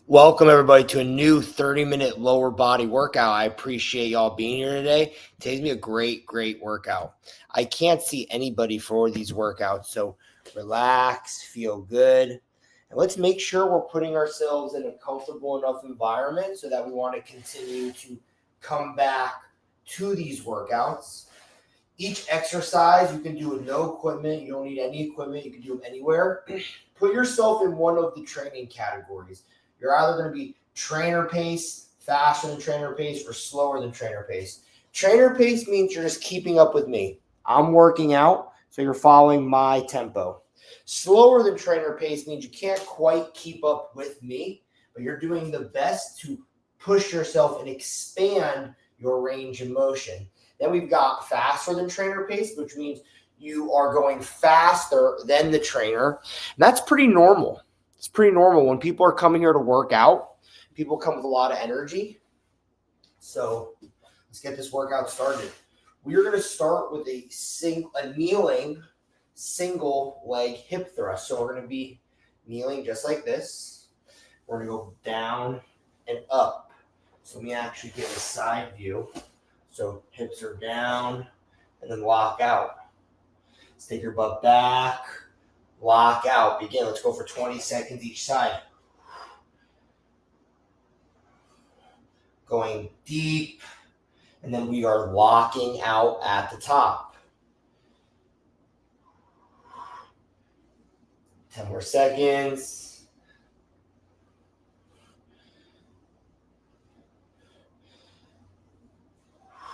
Welcome, everybody, to a new 30-minute lower body workout. I appreciate y'all being here today. Today's going to be a great workout. I can't see anybody for these workouts, so relax, feel good, and let's make sure we're putting ourselves in a comfortable enough environment so that we want to continue to come back to these workouts. Each exercise you can do with no equipment. You don't need any equipment. You can do them anywhere. Put yourself in one of the training categories. You're either going to be trainer pace, faster than trainer pace, or slower than trainer pace. Trainer pace means you're just keeping up with me. I'm working out, so you're following my tempo. Slower than trainer pace means you can't quite keep up with me, but you're doing the best to push yourself and expand your range of motion. Then we've got faster than trainer pace, which means you are going faster than the trainer. And that's pretty normal. It's pretty normal when people are coming here to work out. People come with a lot of energy. So let's get this workout started. We're going to start with a kneeling single leg hip thrust. So we're going to be kneeling just like this. We're going to go down and up. So let me actually get a side view. So hips are down and then lock out. Let's take your butt back. Lock out. Begin. Let's go for 20 seconds each side. Going deep. And then we are locking out at the top. 10 more seconds.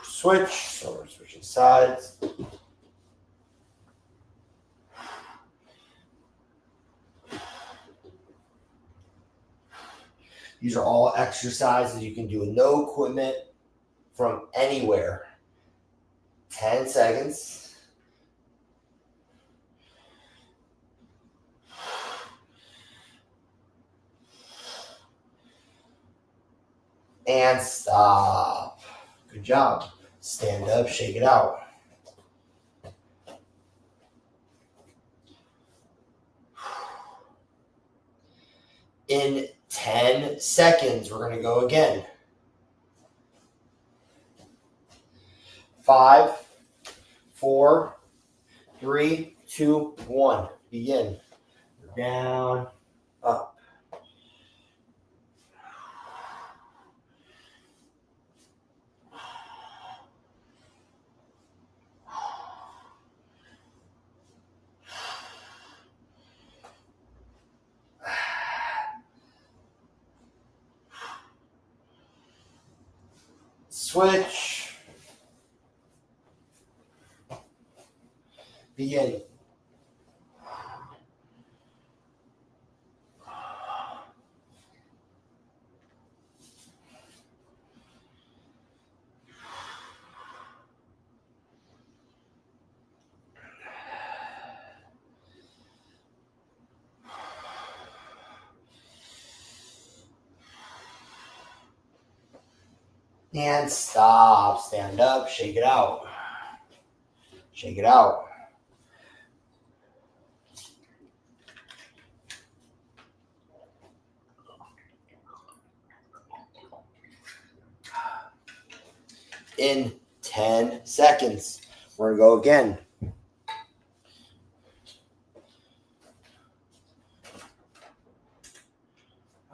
Switch. So we're switching sides. These are all exercises you can do with no equipment from anywhere. 10 seconds. And stop. Good job. Stand up, shake it out. In 10 seconds, we're going to go again. 5, 4, 3, 2, 1. Begin. Down, up. Switch. Begin. And stop. Stand up. Shake it out. Shake it out. In 10 seconds, we're going to go again.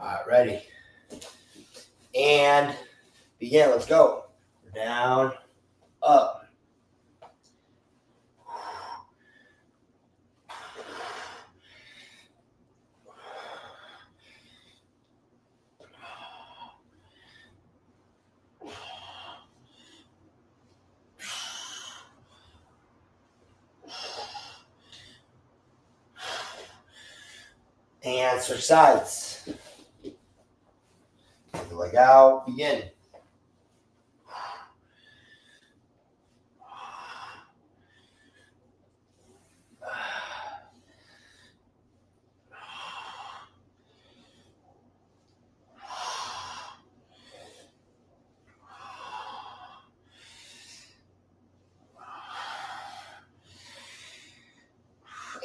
All right, ready. And begin. Let's go. Down, up. And switch sides. Take the leg out. Begin.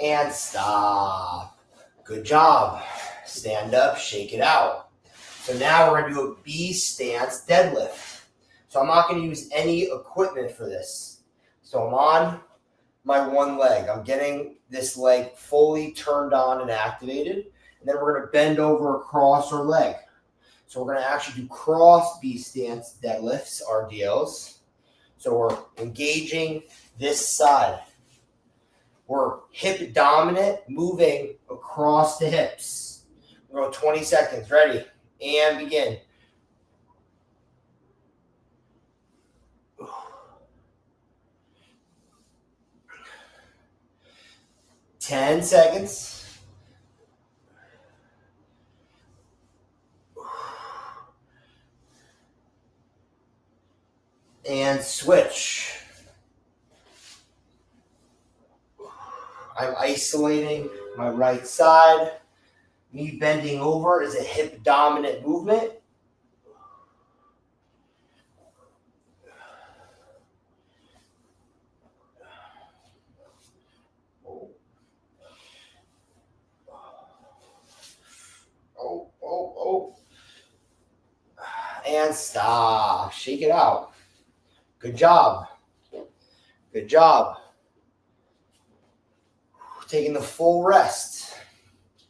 And stop. Good job. Stand up, shake it out. So now we're going to do a B stance deadlift. So I'm not going to use any equipment for this. So I'm on my one leg. I'm getting this leg fully turned on and activated. And then we're going to bend over across our leg. So we're going to actually do cross B stance deadlifts, RDLs. So we're engaging this side. We're hip dominant, moving across the hips. We're going 20 seconds. Ready? And begin. Ten seconds. And switch. I'm isolating my right side. Me bending over is a hip dominant movement. Oh. And stop. Shake it out. Good job. Good job. Taking the full rest.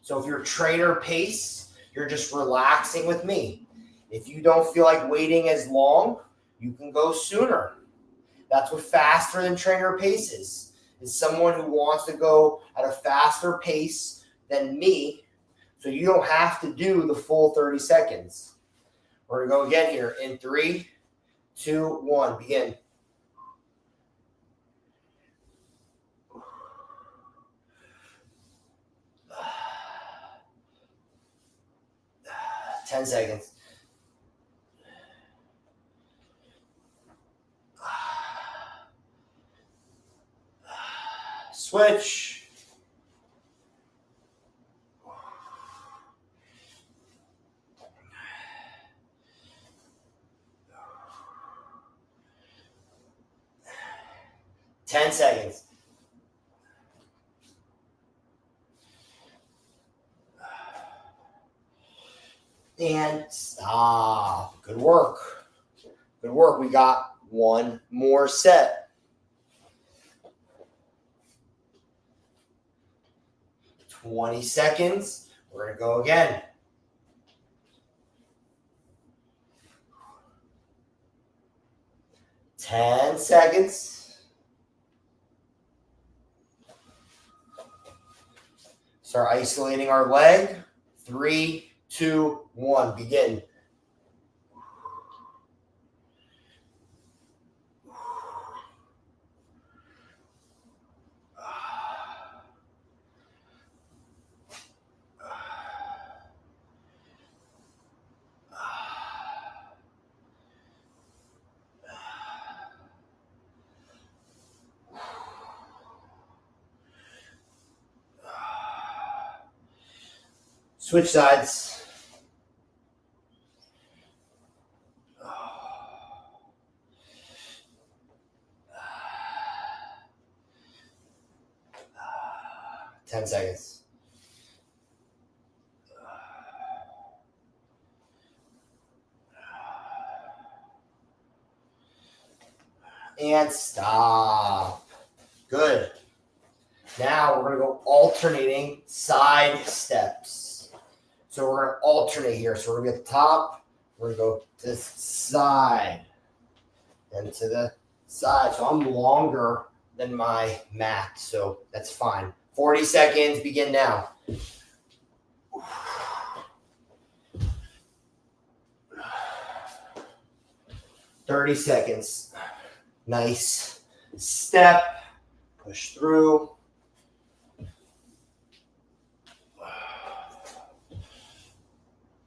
So if you're trainer pace, you're just relaxing with me. If you don't feel like waiting as long, you can go sooner. That's what faster than trainer pace is someone who wants to go at a faster pace than me, so you don't have to do the full 30 seconds. We're going to go again here in 3, 2, 1. Begin. Ten seconds. Switch. Ten seconds. And stop. Good work. Good work. We got one more set. 20 seconds. We're going to go again. Ten seconds. Start isolating our leg. 3, 2, 1. Begin. Switch sides. Ten seconds. And stop. Good. Now we're going to go alternating side steps. So we're going to alternate here. So we're going to be at the top. We're going to go to the side and to the side. So I'm longer than my mat, so that's fine. 40 seconds. Begin now. $30 seconds. Nice step. Push through.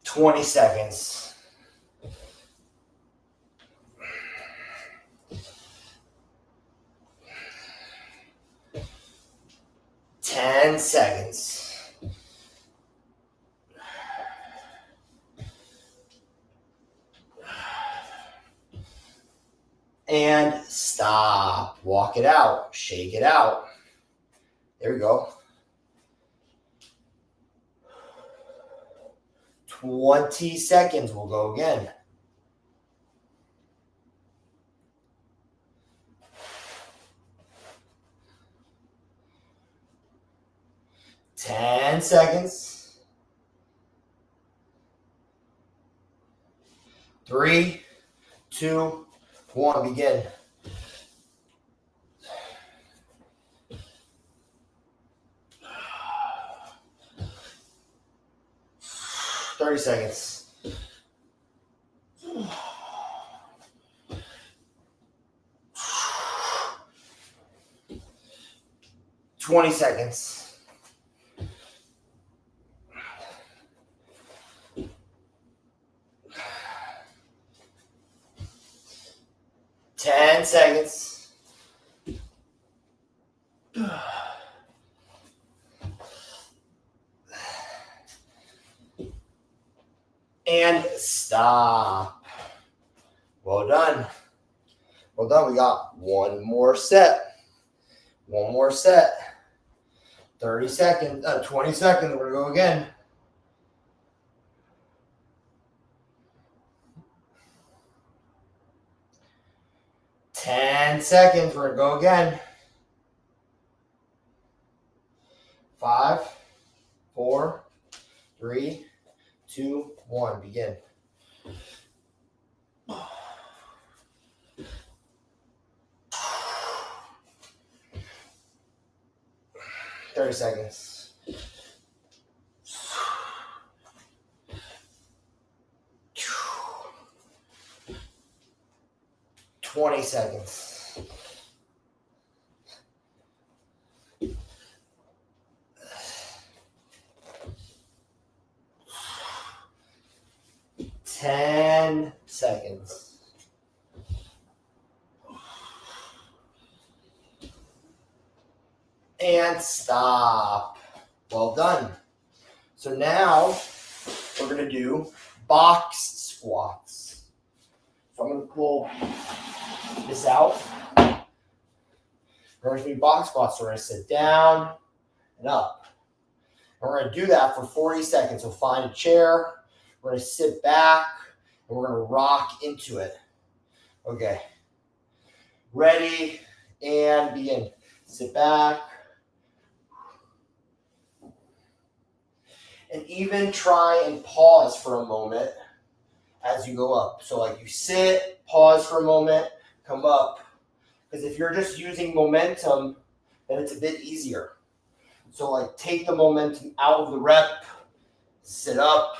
$20 seconds. $10 seconds. And stop. Walk it out. Shake it out. There we go. 20 seconds. We'll go again. 10 seconds. 3, 2, 1. Begin. Thirty seconds. 20 seconds. 10 seconds. And stop. Well done. Well done. We got one more set. One more set. 30 seconds, 20 seconds. We're going to go again. Ten seconds. We're going to go again. 5, 4, 3, 2, 1. Begin. Thirty seconds. 20 seconds. 10 seconds. And stop. Well done. So now we're going to do box squats. So I'm going to pull this out. We're going to do box squats. So we're going to sit down and up. And we're going to do that for 40 seconds. So find a chair. We're going to sit back and we're going to rock into it. Okay. Ready and begin. Sit back. And even try and pause for a moment as you go up. So like you sit, pause for a moment, come up. Because if you're just using momentum, then it's a bit easier. So like take the momentum out of the rep, sit up.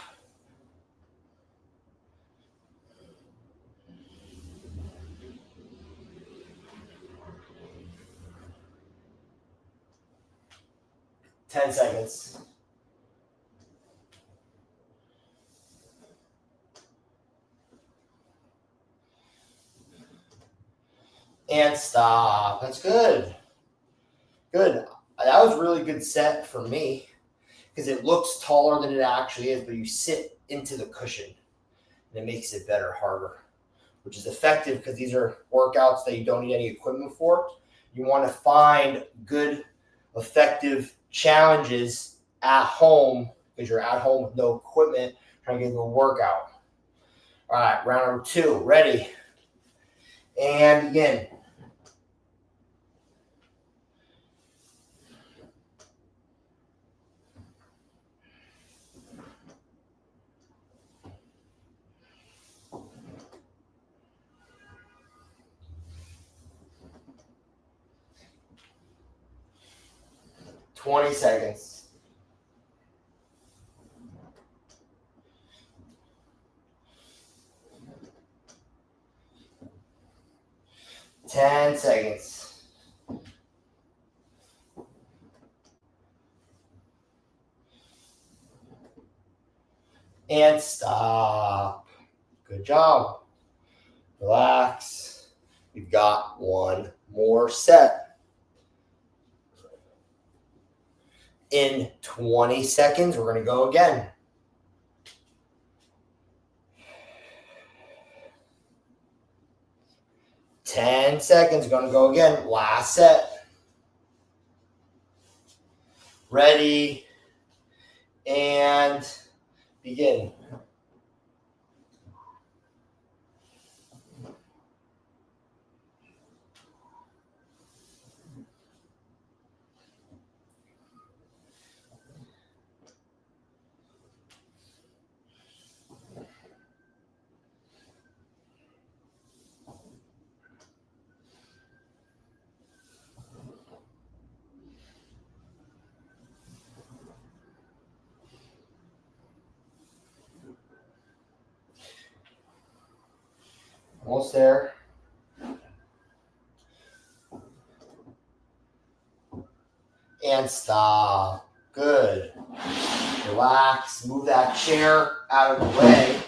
Ten seconds. And stop. That's good. Good. That was a really good set for me because it looks taller than it actually is, but you sit into the cushion and it makes it better, harder, which is effective because these are workouts that you don't need any equipment for. You want to find good, effective challenges at home because you're at home with no equipment trying to get a good workout. All right, round number 2. Ready? And begin. Twenty seconds. 10 seconds. And stop. Good job. Relax. We've got one more set. In 20 seconds, we're going to go again. 10 seconds, going to go again. Last set. Ready and Begin. Almost there. And stop. Good. Relax. Move that chair out of the way.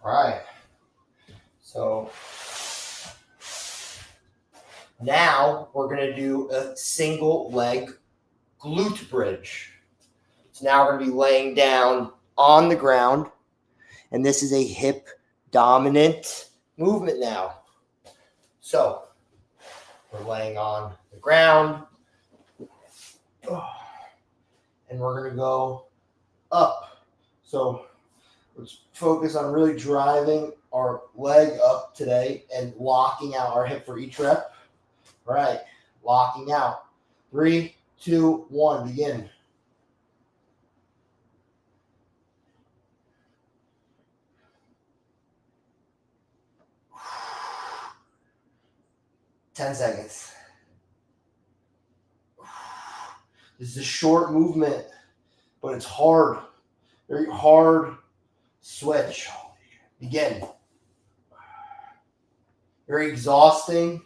All right. So now we're going to do a single leg glute bridge. So now we're going to be laying down on the ground. And this is a hip dominant movement now. So we're laying on the ground. And we're going to go up. So let's focus on really driving our leg up today and locking out our hip for each rep. All right, locking out. 3, 2, 1, begin. Ten seconds. This is a short movement, but it's hard. Very hard switch. Begin. Very exhausting.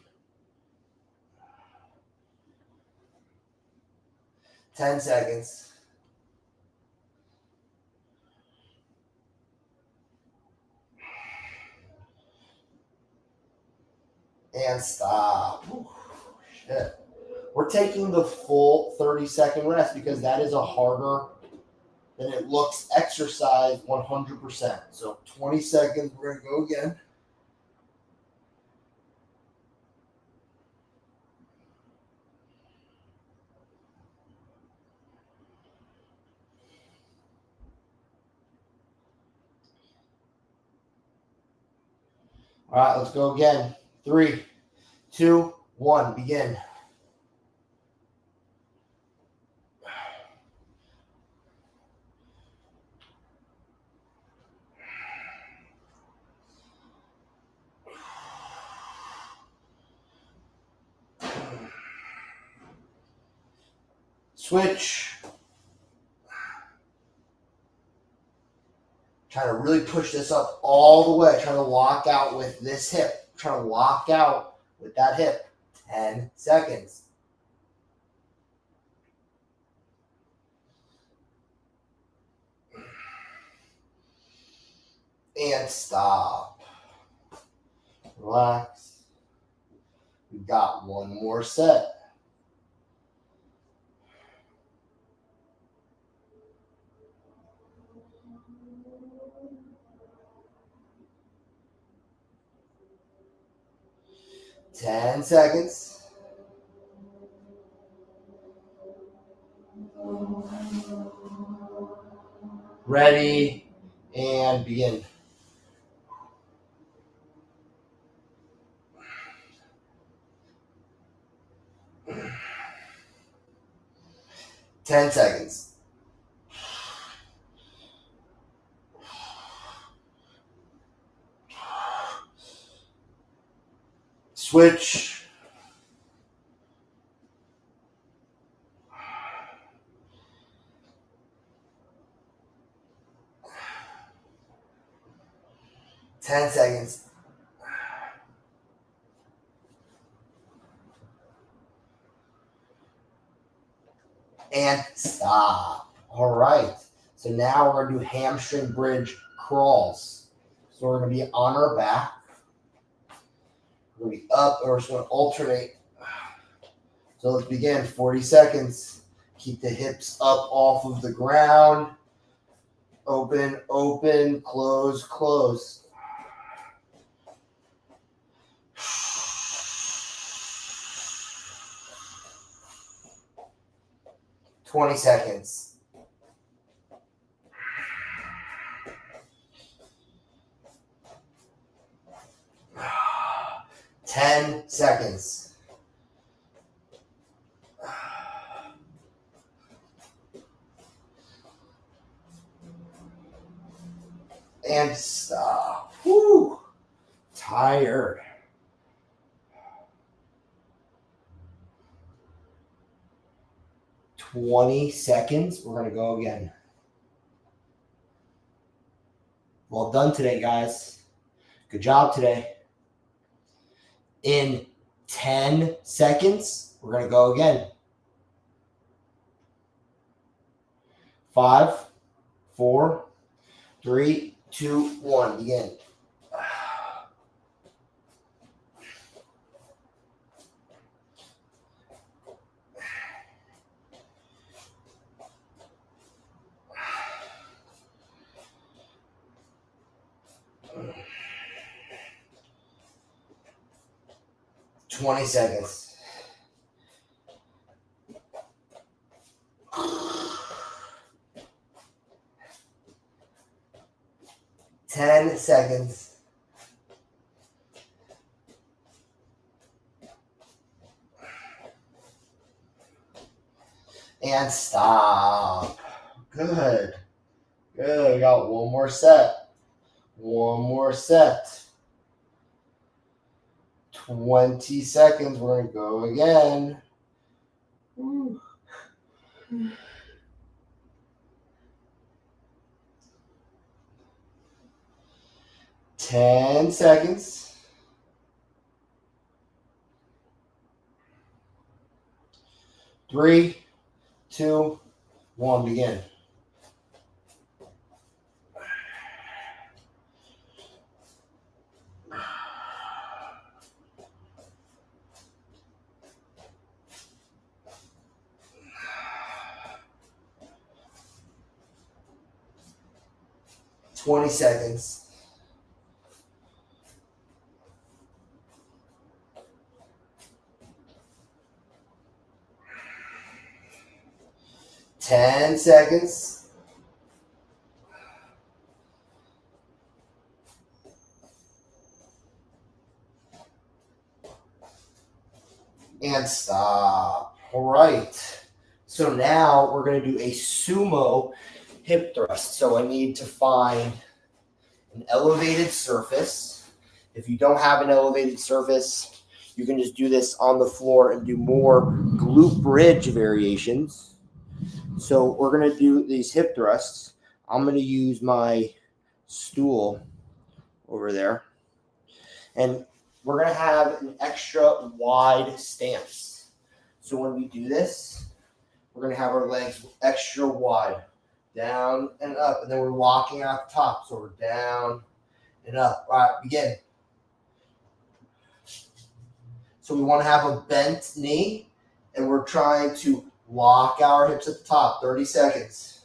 10 seconds. And stop. Ooh, shit. We're taking the full 30-second rest because that is a harder than it looks exercise 100%. So 20 seconds, we're going to go again. All right, let's go again. 3, 2, 1, begin. Switch. Trying to really push this up all the way. Trying to lock out with this hip. Trying to lock out with that hip. 10 seconds. And stop. Relax. We've got one more set. Ten seconds. Ready, and begin. Ten seconds. Switch. Ten seconds. And stop. All right. So now we're going to do hamstring bridge crawls. So we're going to be on our back. We're going to be up, or we're just going to alternate. So let's begin. 40 seconds. Keep the hips up off of the ground. Open, open, close, close. 20 seconds. 10 seconds. And stop. Whew. Tired. "20 seconds. We're going to go again. Well done today, guys. Good job today. In 10 seconds, we're going to go again. 5, 4, 3, 2, 1. Begin. 20 seconds. 10 seconds. And stop. Good. Good. We got one more set. One more set. 20 seconds. We're going to go again. Woo. 10 seconds. 3, 2, 1. Begin. 20 seconds. 10 seconds. And stop. All right. So now we're going to do a sumo hip thrust. So I need to find an elevated surface. If you don't have an elevated surface, you can just do this on the floor and do more glute bridge variations. So we're going to do these hip thrusts. I'm going to use my stool over there. And we're going to have an extra wide stance. So when we do this, we're going to have our legs extra wide, down and up. And then we're locking out the top. So we're down and up. All right, begin. So we want to have a bent knee, and we're trying to lock our hips at the top. 30 seconds.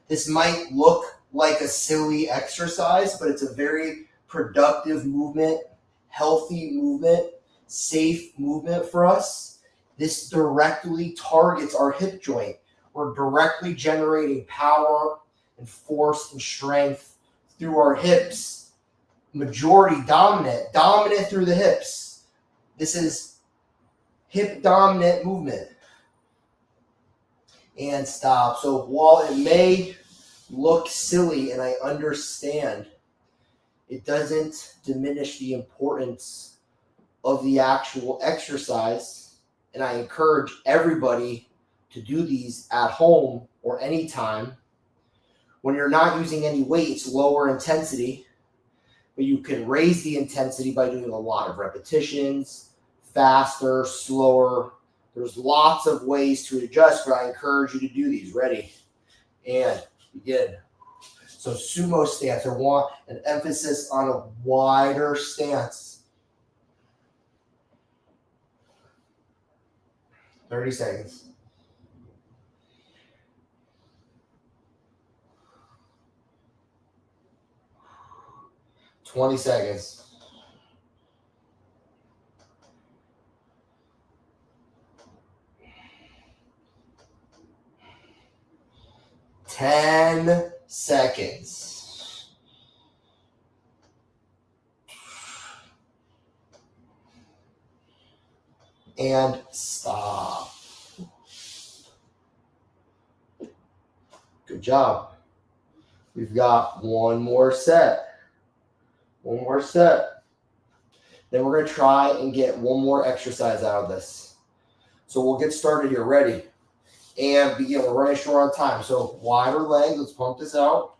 This might look like a silly exercise, but it's a very productive movement, healthy movement, safe movement for us. This directly targets our hip joint. We're directly generating power and force and strength through our hips. Majority dominant through the hips. This is hip dominant movement. And stop. So while it may look silly, and I understand, it doesn't diminish the importance of the actual exercise. And I encourage everybody to do these at home or anytime. When you're not using any weight, it's lower intensity, but you can raise the intensity by doing a lot of repetitions, faster, slower. There's lots of ways to adjust, but I encourage you to do these. Ready? And begin. So sumo stance. I want an emphasis on a wider stance. 30 seconds. 20 seconds. 10 seconds. And stop. Good job. We've got one more set. One more set. Then we're going to try and get one more exercise out of this. So we'll get started here. Ready? And begin. We're running short on time. So wider legs. Let's pump this out.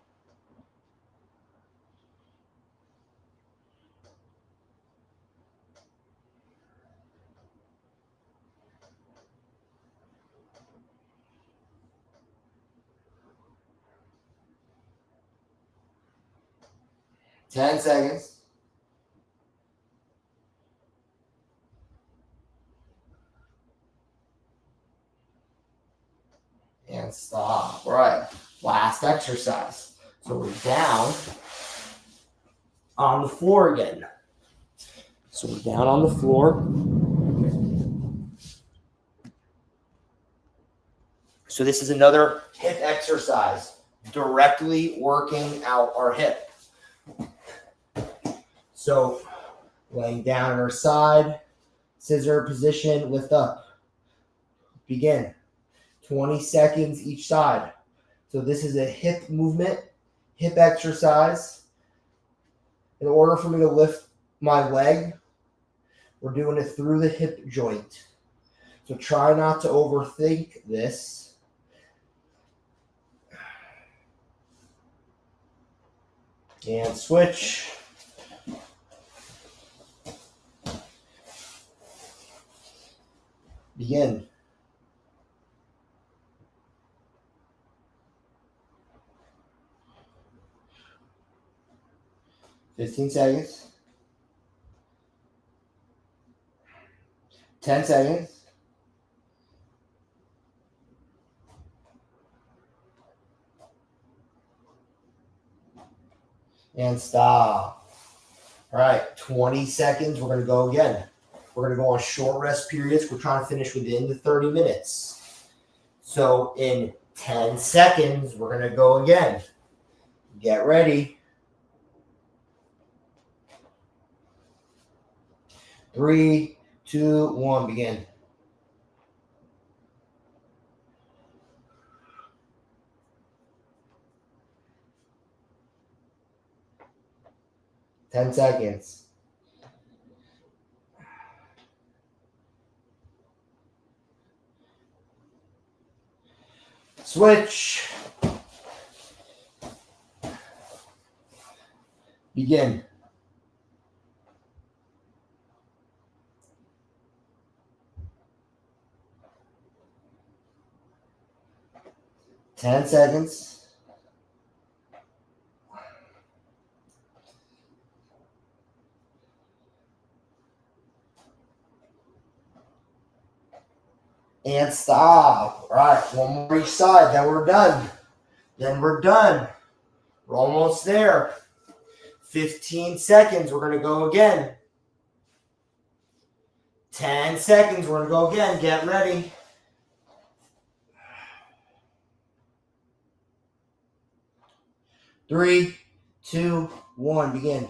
Ten seconds. And stop. All right. Last exercise. So we're down on the floor again. So we're down on the floor. So this is another hip exercise, directly working out our hip. So laying down on our side, scissor position, lift up. Begin. 20 seconds each side. So this is a hip movement, hip exercise. In order for me to lift my leg, we're doing it through the hip joint. So try not to overthink this. And switch. Begin. $15 seconds. 10 seconds. And stop. All right, 20 seconds. We're going to go again. We're going to go on short rest periods. We're trying to finish within the 30 minutes. So in 10 seconds, we're going to go again. Get ready. 3, 2, 1, begin. Ten seconds. Switch. Begin. Ten seconds. And stop. All right, one more each side. Then we're done. We're almost there. 15 seconds. We're going to go again. 10 seconds. We're going to go again. Get ready. Three, 2, 1, begin.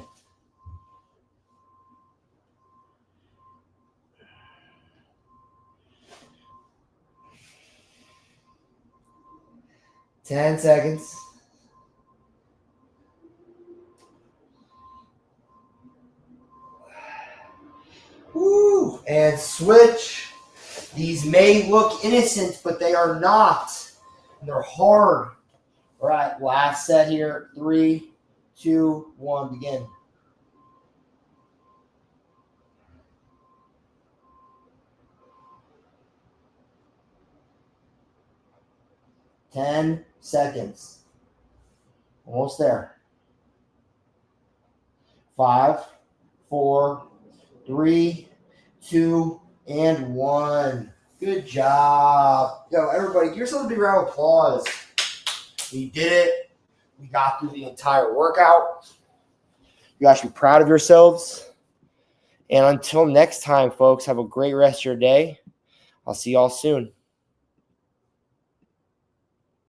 Ten seconds. Woo! And switch. These may look innocent, but they are not. And they're hard. All right, last set here. 3, 2, 1, begin. Ten seconds. Almost there. 5, 4, 3, 2, and 1. Good job. Yo, everybody, give yourself a big round of applause. We did it. We got through the entire workout. You guys should be proud of yourselves. And until next time, folks, have a great rest of your day. I'll see y'all soon.